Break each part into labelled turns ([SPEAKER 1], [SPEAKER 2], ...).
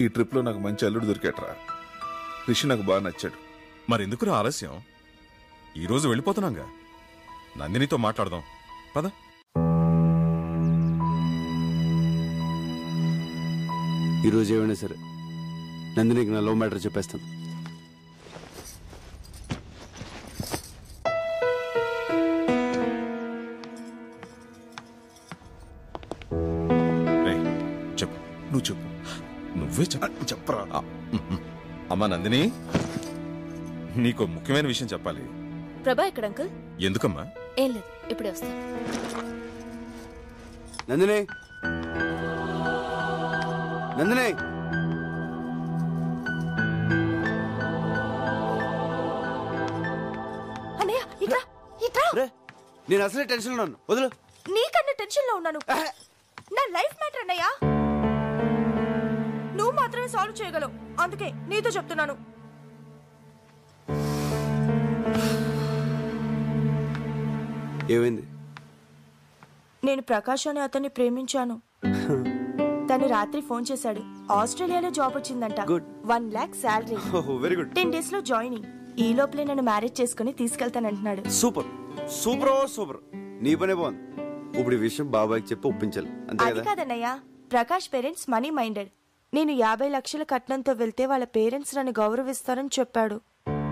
[SPEAKER 1] ఈ ట్రిప్ లో నాకు మంచి అల్లుడు దొరికేట్రా. రిషి నాకు బాగా నచ్చాడు.
[SPEAKER 2] మరెందుకురా ఆలస్యం? ఈరోజు వెళ్ళిపోతున్నాగా. నందినితో మాట్లాడదాం పద.
[SPEAKER 3] ఈరోజు ఏమైనా సరే నందినికి నా లవ్ మ్యాటర్ చెప్పేస్తాను.
[SPEAKER 2] చెప్పు.
[SPEAKER 1] నువ్వు చెప్పు.
[SPEAKER 2] నువ్వే
[SPEAKER 1] చెప్పరా.
[SPEAKER 2] అమ్మా నందిని, నీకు ముఖ్యమైన విషయం చెప్పాలి.
[SPEAKER 4] ప్రభా ఎక్కడ అంకుల్?
[SPEAKER 2] ఎందుకమ్మా?
[SPEAKER 4] ఏం లేదు, ఇప్పుడే వస్తాను.
[SPEAKER 3] నందిని, నందిని,
[SPEAKER 4] అన్నయ్య ఇట్రా ఇట్రా.
[SPEAKER 3] నేను అసలే టెన్షన్ ఉన్నాను, వదులు.
[SPEAKER 4] నీకన్నా టెన్షన్ లో ఉన్నాను. నా లైఫ్ మ్యాటర్ అన్నయ్య. నువ్వు మాత్రమే సాల్వ్ చేయగలవు, అందుకే నీతో చెప్తున్నాను.
[SPEAKER 3] ఏమైంది?
[SPEAKER 4] నేను ప్రకాష్ అనే అతన్ని ప్రేమించాను. తను రాత్రి ఫోన్ చేశాడు. ఆస్ట్రేలియాలో జాబ్ వచ్చిందంట. 1 lakh salary.
[SPEAKER 3] Very good.
[SPEAKER 4] 10 days లో జాయినింగ్. ఈ లోపలే నన్ను మ్యారేజ్ చేసుకుని తీసుకెళ్తానంటున్నాడు.
[SPEAKER 3] Super super super. నీ పనే బాగుంది. ఇప్పుడు ఈ విషయం బాబాయ్కి చెప్పి ఒప్పించాలి, అంతే
[SPEAKER 4] అది
[SPEAKER 3] కదా?
[SPEAKER 4] కాదన్నయ్య, ప్రకాష్ పేరెంట్స్ మనీ మైండెడ్. నేను 50 లక్షల కట్నంతో వెళ్తే వాళ్ళ పేరెంట్స్ నన్ను గౌరవిస్తారని చెప్పాడు.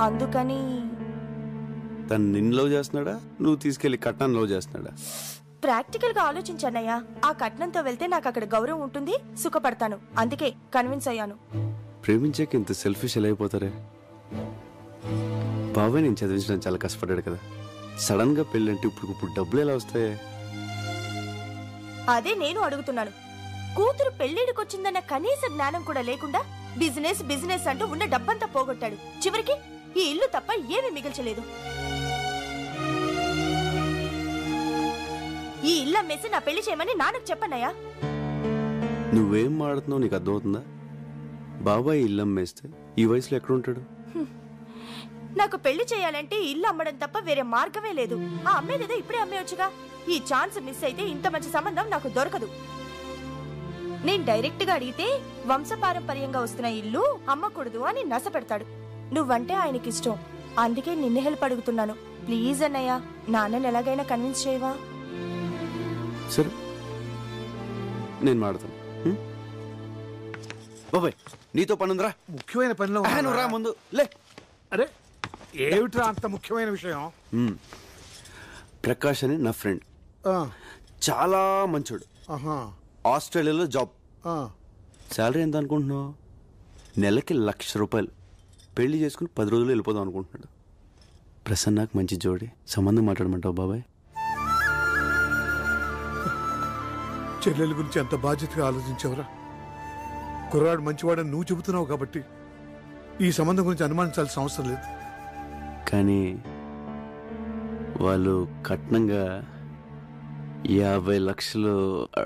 [SPEAKER 4] అందుకని.
[SPEAKER 3] తను నిన్ను లవ్ చేస్తున్నాడా, నువ్వు తీసుకెళ్లి కట్నాన్ని లవ్ చేస్తున్నాడా?
[SPEAKER 4] ప్రాక్టికల్ గా ఆలోచించన్నయ్య. ఆ కట్నంతో వెళ్తే నాకు అక్కడ గౌరవం ఉంటుంది, సుఖపడతాను. అందుకే కన్విన్స్ అయ్యాను.
[SPEAKER 3] ప్రేమించాక ఇంత సెల్ఫిష్ ఎలా అయిపోతారే? బాబాయ్ నేను చదివించడం చాలా కష్టపడ్డాడు కదా. సడన్ గా పెళ్ళంటే ఇప్పుడు డబ్బులు ఎలా వస్తాయి?
[SPEAKER 4] అదే నేను అడుగుతున్నాను. కూతురు పెళ్లిడికొచ్చిందన్న కనీస జ్ఞానం కూడా లేకుండా బిజినెస్ బిజినెస్ అంటూ ఉన్న డబ్బంతా పోగొట్టాడు. చివరికి ఈ ఇల్లు తప్ప ఏమీ మిగిల్చలేదు. ఈ ఇల్లు అమ్మేసి నా పెళ్లి చేయమని నాన్నకు చెప్పన్నయ్యా.
[SPEAKER 3] నువ్వేం మాడుతున్నావు నీకు అర్థమవుతుందా? బాబాయ్ ఇల్లు అమ్మేస్తే ఈ వయసులో ఎక్కడుంటాడు?
[SPEAKER 4] నాకు పెళ్లి చేయాలంటే ఇల్లు అమ్మడం తప్ప వేరే మార్గమే లేదు. ఆ అమ్మేదేదో ఇప్పుడే అమ్మేయొచ్చుగా. ఈ ఛాన్స్ మిస్ అయితే ఇంత మంచి సంబంధం నాకు దొరకదు. నేను డైరెక్ట్ గా అడిగితే వంశపారంపర్యంగా వస్తున్న ఇల్లు అమ్మకూడదు అని నస పెడతాడు. నువ్వంటే ఆయనకి ఇష్టం, అందుకే నిన్ను హెల్ప్ అడుగుతున్నాను. ప్లీజ్ అన్నయ్య, నాన్నని ఎలాగైనా కన్విన్స్ చేయవా?
[SPEAKER 3] సరే, నేను మాడతాను. బాబాయ్ నీతో పనుందిరా.
[SPEAKER 5] ముఖ్యమైన పనిలో
[SPEAKER 3] నువ్వు రా ముందు. లే.
[SPEAKER 5] అరే ఏమిట్రా అంత ముఖ్యమైన విషయం?
[SPEAKER 3] ప్రకాష్ అని నా ఫ్రెండ్, చాలా మంచోడు. ఆస్ట్రేలియాలో జాబ్. శాలరీ ఎంత అనుకుంటున్నావు? నెలకి ₹1,00,000. పెళ్లి చేసుకుని 10 రోజులు వెళ్ళిపోదాం అనుకుంటున్నాడు. ప్రసన్నకు మంచి జోడి, సంబంధం మాట్లాడమంటావు బాబాయ్?
[SPEAKER 5] చెల్లెల గురించి ఎంత బాధ్యతగా ఆలోచించావురా. కుర్రాడు మంచివాడని నువ్వు చెబుతున్నావు కాబట్టి ఈ సంబంధం గురించి అనుమానించాల్సిన అవసరం లేదు.
[SPEAKER 3] కానీ వాళ్ళు కట్నంగా 50 లక్షలు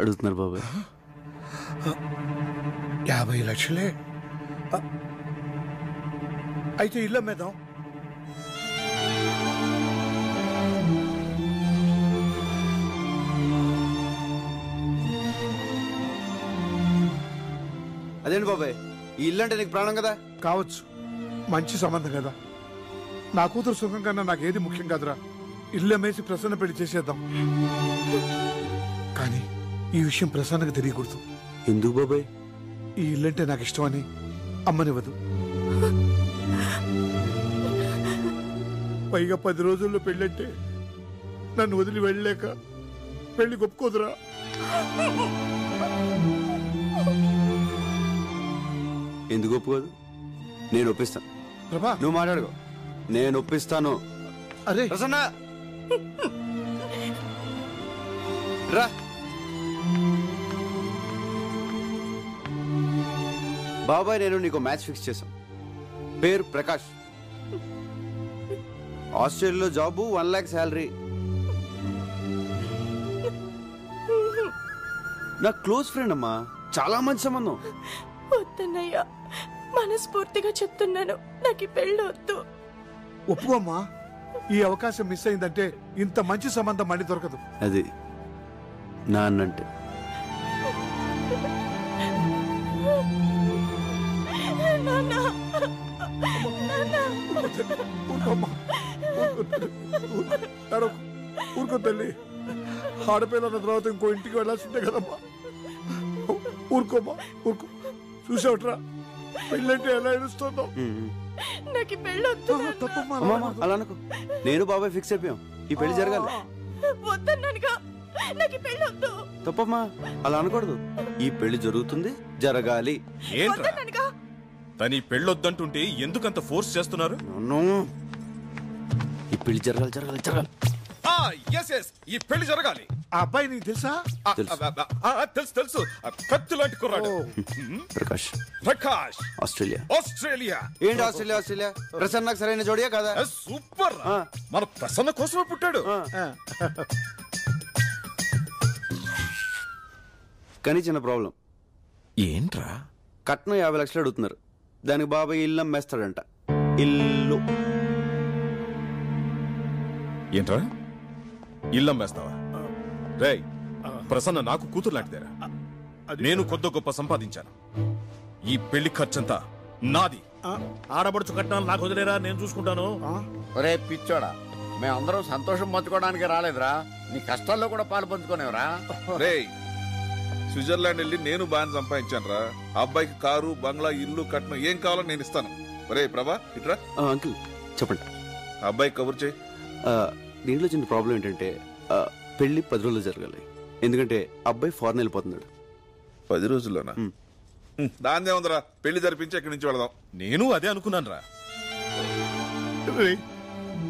[SPEAKER 3] అడుగుతున్నారు బాబాయ్.
[SPEAKER 5] 50 లక్షలే? అయితే ఇల్లు అమ్మేద్దాం.
[SPEAKER 3] అదేంటి బాబాయ్, ఈ ఇల్లు అంటే నీకు ప్రాణం కదా?
[SPEAKER 5] కావచ్చు, మంచి సంబంధం కదా. నా కూతురు సుఖం కన్నా నాకేది ముఖ్యం కాదురా. ఇల్లు అమ్మేసి ప్రసన్న పెళ్లి చేసేద్దాం. కానీ ఈ విషయం ప్రసన్నకు తెలియకూడదు.
[SPEAKER 3] ఎందుకు బాబాయ్?
[SPEAKER 5] ఈ ఇల్లంటే నాకు ఇష్టమని అమ్మనివ్వదు. పైగా 10 రోజుల్లో పెళ్ళంటే నన్ను వదిలి వెళ్ళలేక పెళ్లి ఒప్పుకోదురా.
[SPEAKER 3] ఎందుకు ఒప్పుకోదు? నేను ఒప్పిస్తాను.
[SPEAKER 5] ప్రభా
[SPEAKER 3] నువ్వు మాట్లాడుకో, నేను ఒప్పిస్తాను.
[SPEAKER 5] అరే
[SPEAKER 3] ప్రసన్న రా. బాబాయ్ నేను నీకు మ్యాచ్ ఫిక్స్ చేశాం. పేరు ప్రకాష్, ఆస్ట్రేలియాలో జాబు, 1 lakh శాలరీ. నా క్లోజ్ ఫ్రెండ్ అమ్మా, చాలా మంచి సంబంధం.
[SPEAKER 4] వద్దన్నయ్యా, మనస్ఫూర్తిగా చెప్తున్నాను, నాకు ఈ పెళ్ళి వద్దు.
[SPEAKER 5] ఒప్పుకోమ్మా. ఈ అవకాశం మిస్ అయిందంటే ఇంత మంచి సంబంధం మళ్ళీ దొరకదు.
[SPEAKER 3] అది నాన్నంటే.
[SPEAKER 5] ఊరుకో తల్లి, ఆడపిల్ల అన్న తర్వాత ఇంకో ఇంటికి వెళ్ళాల్సిందే కదమ్మా. ఊరుకోమ్మా, ఊరుకో. చూసావుట్రా పెళ్ళంటే ఎలా ఏడుస్తుందో.
[SPEAKER 4] నాకు పెళ్ళొద్దు.
[SPEAKER 3] అలా అనుకో, నేను బాబాయ్ ఫిక్స్ అయిపోయాం, ఈ పెళ్లి జరగాలి.
[SPEAKER 4] వద్దన్నానుగా, నాకు పెళ్ళొద్దు.
[SPEAKER 3] తప్పమ్మా, అలా అనకూడదు. ఈ పెళ్లి జరుగుతుంది, జరగాలి.
[SPEAKER 2] ఏంట్రా తను ఈ పెళ్ళొద్దంటుంటే ఎందుకంత ఫోర్స్ చేస్తున్నారు?
[SPEAKER 3] ఈ పెళ్లి జరగాలి, జరగాలి, జరగాలి.
[SPEAKER 2] ఈ పెళ్లి జరగాలి.
[SPEAKER 5] ఆ అబ్బాయి నీకు తెలుసా?
[SPEAKER 2] తెలుసు తెలుసు, కత్తి లాంటి కుర్రాడు.
[SPEAKER 3] ప్రకాష్.
[SPEAKER 2] ప్రకాష్,
[SPEAKER 3] ఆస్ట్రేలియా.
[SPEAKER 2] ఆస్ట్రేలియా.
[SPEAKER 3] ఏంటి ఆస్ట్రేలియా? ఆస్ట్రేలియా ప్రసన్నకు సరైన జోడియా కదా?
[SPEAKER 2] సూపర్. మన ప్రసన్న కోసమే పుట్టాడు.
[SPEAKER 3] కానీ చిన్న ప్రాబ్లం.
[SPEAKER 2] ఏంట్రా?
[SPEAKER 3] కట్నం 50 లక్షలు అడుగుతున్నారు. దానికి బాబాయ్ ఇల్లు అమ్మేస్తాడంట. ఇల్లు.
[SPEAKER 2] ఏంట్రా ఇల్లు అమ్మేస్తావా? రేయ్, ప్రసన్న నాకు కూతురు లాంటిదేరా. నేను కొద్ది గొప్ప సంపాదించాను. ఈ పెళ్లి ఖర్చంతా నాది.
[SPEAKER 6] ఆడబడుచు కట్నాలు నాకు వదిలేరా, నేను చూసుకుంటాను.
[SPEAKER 7] ఒరే పిచ్చోడా, మేమందరం సంతోషం పంచుకోవడానికి రాలేదురా, నీ కష్టాల్లో కూడా పాలు పంచుకోనేవరా.
[SPEAKER 1] రేయ్, స్విట్జర్లాండ్ వెళ్ళి నేను బాగా సంపాదించాను రా. అబ్బాయికి కారు, బంగ్లా, ఇల్లు, కట్నం ఏం కావాలో నేను ఇస్తాను. రే ప్రభా, ఇట్రా.
[SPEAKER 3] అంకుల్ చెప్పండి.
[SPEAKER 1] అబ్బాయి కబుర్ చేయి.
[SPEAKER 3] దీంట్లో చిన్న ప్రాబ్లం ఏంటంటే పెళ్లి 10 రోజులు జరగాలి. ఎందుకంటే అబ్బాయి ఫారెన్ వెళ్ళిపోతున్నాడు.
[SPEAKER 1] 10 రోజుల్లోనా? దాందే ఉందిరా, పెళ్లి జరిపించి ఎక్కడి నుంచి వెళదాం.
[SPEAKER 2] నేను అదే అనుకున్నాను రా.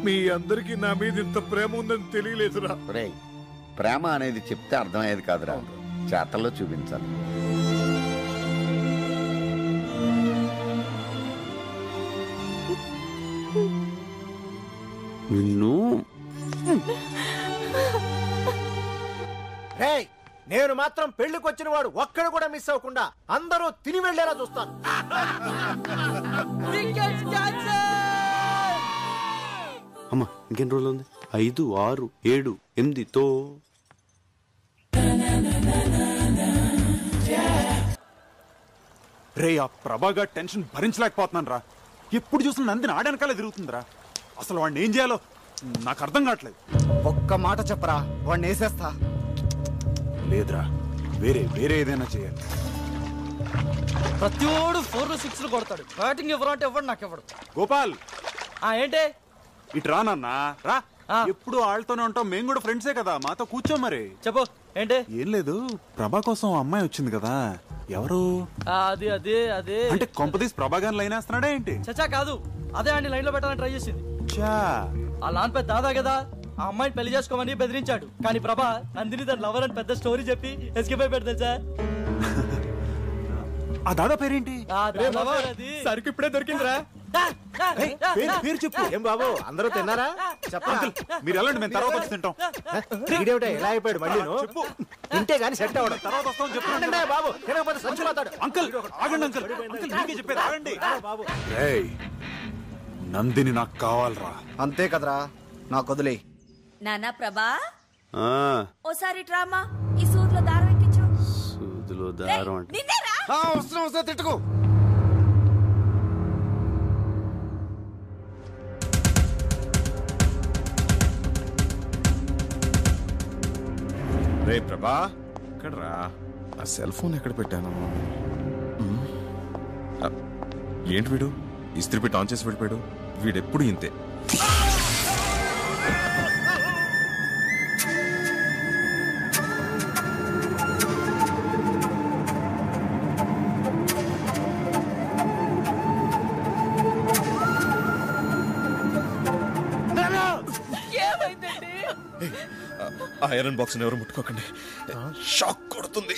[SPEAKER 5] మీ అందరికి నా మీద ఇంత ప్రేమ ఉందని తెలియలేదురా.
[SPEAKER 7] ఒరే, ప్రేమ అనేది చెప్తే అర్థమయ్యేది కాదురా, చేతల్లో చూపించాలి.
[SPEAKER 3] నిన్ను
[SPEAKER 6] నేను మాత్రం పెళ్లికి వచ్చిన వాడు ఒక్కడు కూడా మిస్ అవ్వకుండా అందరూ తిని వెళ్లేలా చూస్తాను.
[SPEAKER 3] అమ్మా ఇంకెన్ని రోజులు ఉంది? 5, 6, 7, 8తో
[SPEAKER 8] రే, ఆ ప్రభాగా టెన్షన్ భరించలేకపోతున్నాను రా. ఎప్పుడు చూసిన నందిని ఆడనకాలే తిరుగుతుందిరా. అసలు వాడిని ఏం చేయాలో నాకు అర్థం కావట్లేదు.
[SPEAKER 6] ఒక్క మాట చెప్పరా, వాడిని వేసేస్తా.
[SPEAKER 8] లేదురా, వేరే ఏదైనా చేయాలి.
[SPEAKER 9] ప్రతివాడు 4, 6 కొడతాడు. బ్యాటింగ్ ఎవరు అంటే ఎవడు నాకు ఎవడు.
[SPEAKER 8] గోపాల్,
[SPEAKER 9] ఏంటే
[SPEAKER 8] ఇటు రా నాన్న రా. ఎప్పుడు వాళ్ళతోనే ఉంటాం, మేము కూడా ఫ్రెండ్సే కదా, మాతో కూర్చో. మరి
[SPEAKER 9] చెప్పు ఏంటే?
[SPEAKER 8] ఏం లేదు, ప్రభా కోసం అమ్మాయి వచ్చింది కదా. ఎవరు?
[SPEAKER 9] అదే
[SPEAKER 8] అంటే కొంపదీసి ప్రభాగాన్ని లైన్ వేస్తున్నాడా ఏంటి?
[SPEAKER 9] చచ్చా కాదు, అదే అండి లైన్ లో పెట్టాలని ట్రై చేసింది. ఆ లాన్ పెద్ద దాదా కదా, ఆ అమ్మాయిని పెళ్లి చేసుకోమని బెదిరించాడు. కానీ ప్రభా నందిని తన లవర్ అని పెద్ద స్టోరీ చెప్పి ఎస్కేప్ అయిపోయాడు తెలుసా.
[SPEAKER 8] ఆ దాదా పేరేంటి?
[SPEAKER 9] సరికి ఇప్పుడే దొరికిందిరా.
[SPEAKER 8] పేరు చెప్పు.
[SPEAKER 6] ఏం బాబు, అందరూ తిన్నారా?
[SPEAKER 8] అంకుల్ మీరు వెళ్ళండి, మేము తర్వాత వచ్చి తింటాం.
[SPEAKER 6] ఎలా అయిపోయాడు మళ్ళీ?
[SPEAKER 8] చెప్పు.
[SPEAKER 6] తింటే గానీ సెట్ అవ్వడం.
[SPEAKER 8] తర్వాత వస్తాం చెప్పండి
[SPEAKER 6] బాబు, తినకపోతే సంచిపోతాడు.
[SPEAKER 8] అంకుల్ ఆగండి, అంకుల్ మీకే చెప్పేది ఆగండి. నందిని నాకు కావాలరా.
[SPEAKER 6] అంతే కదరా, నాకు వదిలే.
[SPEAKER 4] నానా ప్రభా, ఓసారి డ్రామా ఈ సూదిలో దారం ఎక్కించు.
[SPEAKER 3] సూదిలో దారం అంటే
[SPEAKER 4] నిన్నేరా?
[SPEAKER 3] అవసరం తిట్టుకో.
[SPEAKER 2] రే ప్రభా, ఎక్కడ రా? ఆ సెల్ ఫోన్ ఎక్కడ పెట్టాను? ఏంటి వీడు ఇస్త్రీ పెట్టి ఆన్ చేసి వెళ్ళిపోయాడు? వీడెప్పుడు ఇంతే. ఐరన్ బాక్స్ ఎవరు ముట్టుకోకండి, షాక్ కొడుతుంది.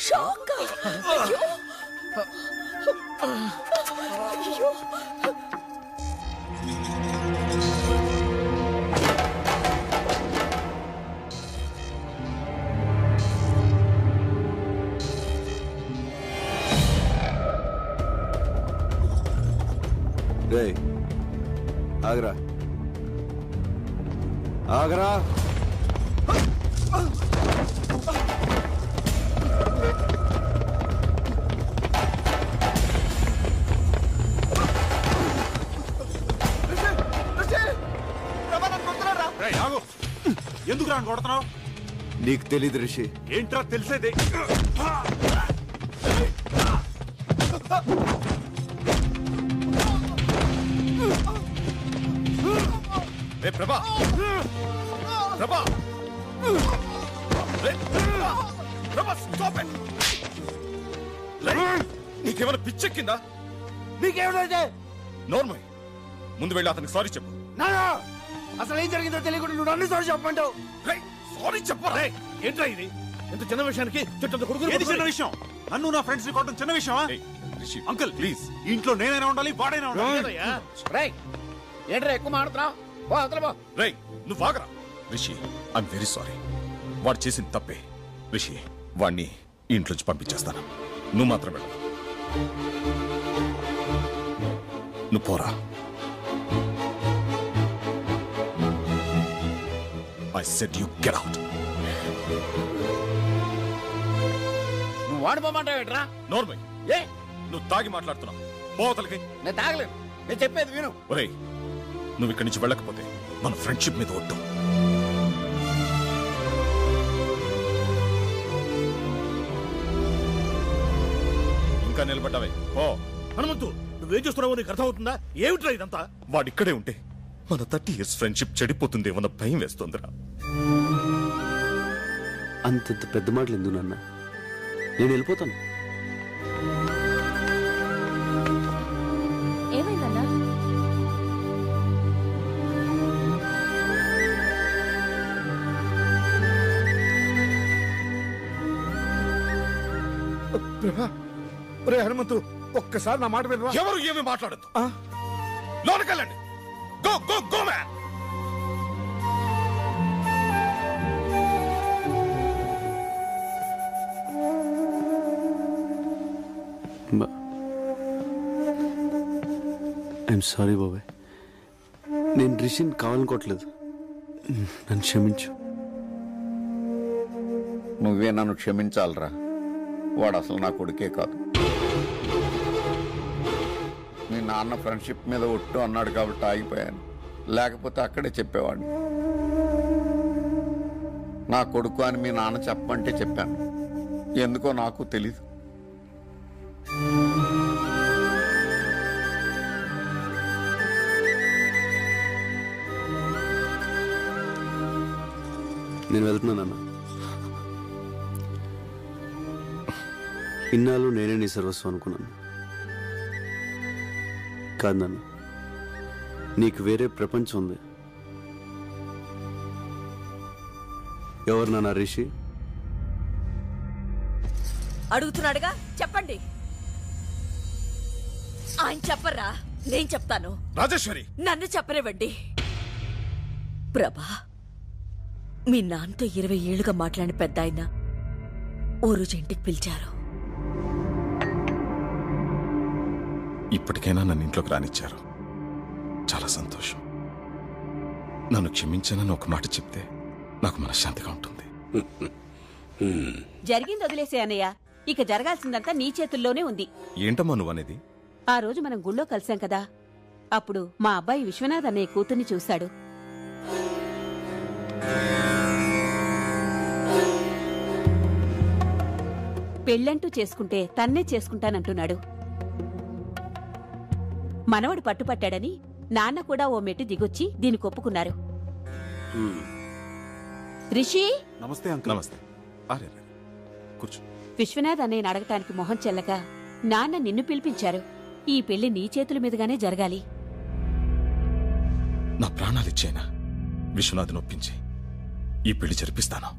[SPEAKER 3] రేయ్ ఆగరా, ఆగరా.
[SPEAKER 8] అని కొడుతున్నావు?
[SPEAKER 3] నీకు తెలీదు రిషి.
[SPEAKER 8] ఏంట్రా తెలిసేది?
[SPEAKER 2] ప్రభా ప్రభా ప్రభా స్టాప్ ఇట్. నీకేమైనా పిచ్చెక్కిందా?
[SPEAKER 6] నీకేమిటైతే
[SPEAKER 2] నోర్మల్, ముందు వెళ్ళి అతనికి సారీ చెప్పు.
[SPEAKER 6] అసలు ఏం జరిగిందో తెలియకుండా నువ్వు అన్ని సార్లు చెప్పమంటావు.
[SPEAKER 2] సారీ చెప్పరా?
[SPEAKER 6] ఏంట్రా ఇది? ఎంత చిన్న విషయానికి చుట్టూ
[SPEAKER 8] ఏది చిన్న విషయం? నన్ను నా ఫ్రెండ్స్ ని కొట్టడం చిన్న విషయమా? అంకుల్ ప్లీజ్, ఇంట్లో నేనైనా ఉండాలి, వాడైనా ఉండాలి.
[SPEAKER 7] ఏంట్రా ఎక్కువ మాడుతున్నావు?
[SPEAKER 2] రేయ్ నువ్వు ఆగరా. Rishi, I'm very sorry. వాడు చేసిన తప్పే. రిషి, వాడిని ఇంట్లోంచి పంపించేస్తాను. నువ్వు మాత్రం వెళ్ళవు. నువ్వు పోరా. I said you get out.
[SPEAKER 7] నువ్వు వాడిపోమంటావేట్రా?
[SPEAKER 2] నోర్మల్,
[SPEAKER 7] ఏ
[SPEAKER 2] నువ్వు తాగి మాట్లాడుతున్నావు. పోతలకి.
[SPEAKER 7] నేను తాగలేను, నేను చెప్పేది విను.
[SPEAKER 2] ఒరేయ్, నువ్వు ఇక్కడి నుంచి వెళ్ళకపోతే మన ఫ్రెండ్షిప్ మీద ఒట్టు. ఇంకా నిలబడ్డావే ఓ
[SPEAKER 6] హనుమంతు, నువ్వేం చూస్తున్నావో నీకు అర్థమవుతుందా? ఏమిట్రా ఇదంతా?
[SPEAKER 2] వాడిక్కడే ఉంటే మన 30 years ఫ్రెండ్షిప్ చెడిపోతుందేమన్న భయం వేస్తుందిరా.
[SPEAKER 3] అంతంత పెద్ద మాటలు ఎందుకు నాన్న? నేను వెళ్ళిపోతాను.
[SPEAKER 4] ఏమైందన్నా?
[SPEAKER 5] ప్రభా, ఒరే హనుమంతు, ఒక్కసారి నా మాట వినరా?
[SPEAKER 2] ఎవరు ఏమి మాట్లాడద్దు. లోనకెళ్ళండి. Go go go man.
[SPEAKER 3] I'm sorry బాబాయ్. నేను రిషిని కావాలనుకోవట్లేదు. నన్ను క్షమించు.
[SPEAKER 7] నువ్వే నన్ను క్షమించాలరా. వాడు అసలు నా కొడుకే కాదు. మీ నాన్న ఫ్రెండ్షిప్ మీద ఒట్టు అన్నాడు కాబట్టి ఆగిపోయాను. లేకపోతే అక్కడే చెప్పేవాడిని. నా కొడుకు అని మీ నాన్న చెప్పమంటే చెప్పాను. ఎందుకో నాకు తెలీదు.
[SPEAKER 3] నేను వెళ్తున్నానన్నా. ఇన్నాళ్ళు నేనే నీ సర్వస్వం అనుకున్నాను. కాదు నాన్న, నీకు వేరే ప్రపంచం ఉంది. ఎవరు నాన్న రిషి?
[SPEAKER 10] అడుగుతున్నాడుగా, చెప్పండి. ఆయన చెప్పరా, నేను చెప్తాను.
[SPEAKER 2] రాజేశ్వరి,
[SPEAKER 10] నన్ను చెప్పనివ్వండి. ప్రభా, మీ నాన్నతో 20 ఏళ్లుగా మాట్లాడిన పెద్ద ఆయన ఓ రోజు ఇంటికి పిలిచారు.
[SPEAKER 2] ఇప్పటికైనా నన్ను ఇంట్లోకి రానిచ్చారు. చాలా సంతోషం. నన్ను క్షమించానని ఒక మాట చెప్తే నాకు మనశ్శాంతిగా ఉంటుంది.
[SPEAKER 11] జరిగింది వదిలేసే అన్నయ్య. ఇక జరగాల్సిందంతా నీ చేతుల్లోనే ఉంది.
[SPEAKER 2] ఏంటమ్మా నువ్వనేది?
[SPEAKER 11] ఆ రోజు మనం గుళ్ళో కలిసాం కదా, అప్పుడు మా అబ్బాయి విశ్వనాథ్ అన్నయ్య కూతుర్ని చూశాడు. పెళ్ళంటూ చేసుకుంటే తన్నే చేసుకుంటానంటున్నాడు. మనవడు పట్టుపట్టాడని నాన్న కూడా ఓ మెట్టు దిగొచ్చి దీనికి ఒప్పుకున్నారు. రిషి,
[SPEAKER 8] నమస్తే అంకుల్.
[SPEAKER 2] నమస్తే. కూర్చో.
[SPEAKER 11] విశ్వనాథ్ అన్నయ్యని అడగటానికి మొహం చెల్లక నాన్న నిన్ను పిలిపించారు. ఈ పెళ్లి నీ చేతుల మీదుగానే జరగాలి.
[SPEAKER 2] నా ప్రాణాలిచ్చేనా విశ్వనాథ్ని ఒప్పించి ఈ పెళ్లి జరిపిస్తాను.